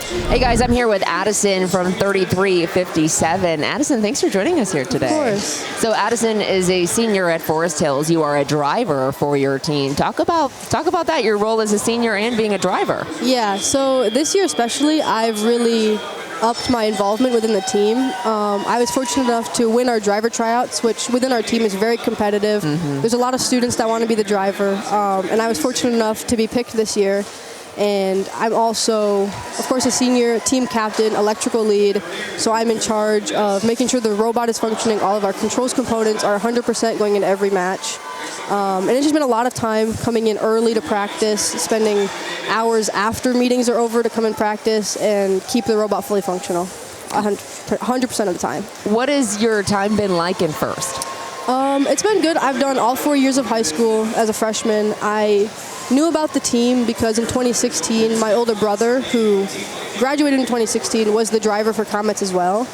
Hey guys, I'm here with Addison from 3357. Addison, thanks for joining us here today. Of course. So Addison is a senior at Forest Hills. You are a driver for your team. Talk about that, your role as a senior and being a driver. Yeah, so this year especially, I've really upped my involvement within the team. I was fortunate enough to win our driver tryouts, which within our team is very competitive. There's a lot of students that want to be the driver, and I was fortunate enough to be picked this year. And I'm also, of course, a senior team captain, electrical lead, so I'm in charge of making sure the robot is functioning. All of our controls components are 100% going into every match. And it's just been a lot of time coming in early to practice, spending hours after meetings are over to come and practice and keep the robot fully functional 100% of the time. What has your time been like in first? It's been good. I've done all 4 years of high school as a freshman. I knew about the team because in 2016, my older brother, who graduated in 2016, was the driver for Comets as well.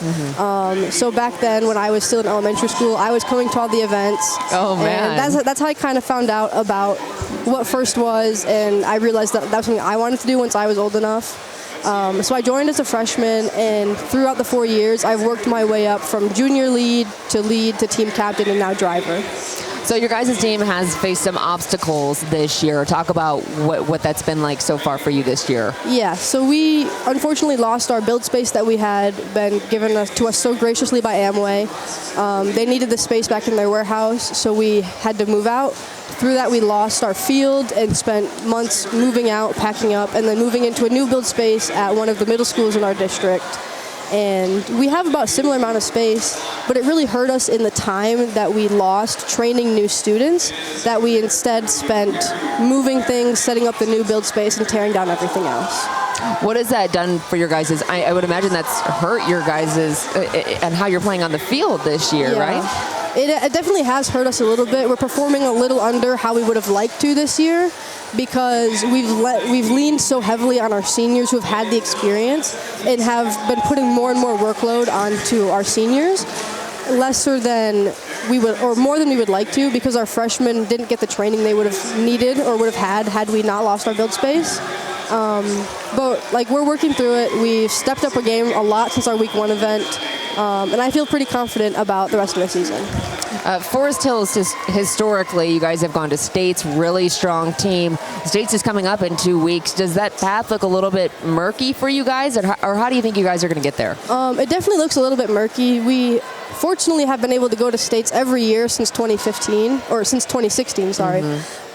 So back then, when I was still in elementary school, I was coming to all the events. Oh, man. And that's how I kind of found out about what first was, and I realized that was something I wanted to do once I was old enough. So I joined as a freshman, and throughout the 4 years, I've worked my way up from junior lead to team captain and now driver. So your guys' team has faced some obstacles this year. Talk about what that's been like so far for you this year. Yeah, so we unfortunately lost our build space that we had been given to us so graciously by Amway. They needed the space back in their warehouse, so we had to move out. Through that, we lost our field and spent months moving out, packing up, and then moving into a new build space at one of the middle schools in our district. And we have about a similar amount of space, but it really hurt us in the time that we lost training new students, that we instead spent moving things, setting up the new build space, and tearing down everything else. What has that done for your guys'? I would imagine that's hurt your guys' and how you're playing on the field this year, right? It definitely has hurt us a little bit. We're performing a little under how we would have liked to this year because we've leaned so heavily on our seniors who have had the experience and have been putting more and more workload onto our seniors, lesser than we would, or more than we would like to, because our freshmen didn't get the training they would have needed or would have had we not lost our build space. But we're working through it. We've stepped up our game a lot since our week 1 event. And I feel pretty confident about the rest of the season. Forest Hills, historically, you guys have gone to states, really strong team. States is coming up in 2 weeks. Does that path look a little bit murky for you guys, or how do you think you guys are going to get there? It definitely looks a little bit murky. We fortunately have been able to go to states every year since 2016, sorry.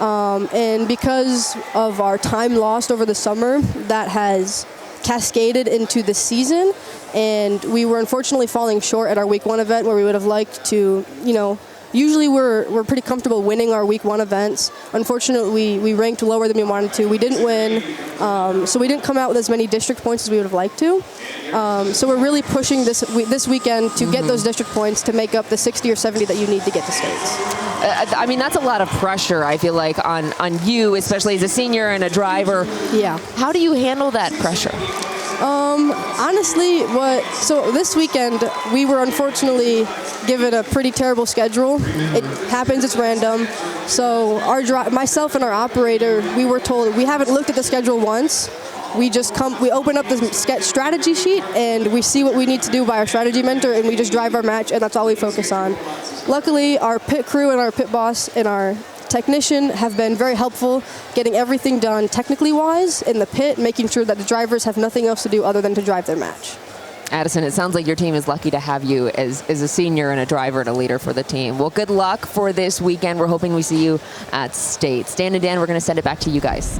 And because of our time lost over the summer, that has cascaded into the season, and we were unfortunately falling short at our week 1 event where we would have liked to, usually we're pretty comfortable winning our week 1 events. Unfortunately, we ranked lower than we wanted to. We didn't win, so we didn't come out with as many district points as we would have liked to. So we're really pushing this weekend to get those district points to make up the 60 or 70 that you need to get to states. I mean, that's a lot of pressure, I feel like, on you, especially as a senior and a driver. Yeah. How do you handle that pressure? Honestly, so this weekend, we were unfortunately given a pretty terrible schedule. It happens, it's random. So myself and our operator, we were told we haven't looked at the schedule once. We open up the strategy sheet and we see what we need to do by our strategy mentor, and we just drive our match, and that's all we focus on. Luckily, our pit crew and our pit boss and our technician have been very helpful getting everything done technically wise in the pit, making sure that the drivers have nothing else to do other than to drive their match. Addison, it sounds like your team is lucky to have you as a senior and a driver and a leader for the team. Well, good luck for this weekend. We're hoping we see you at states. Dan and Dan, we're going to send it back to you guys.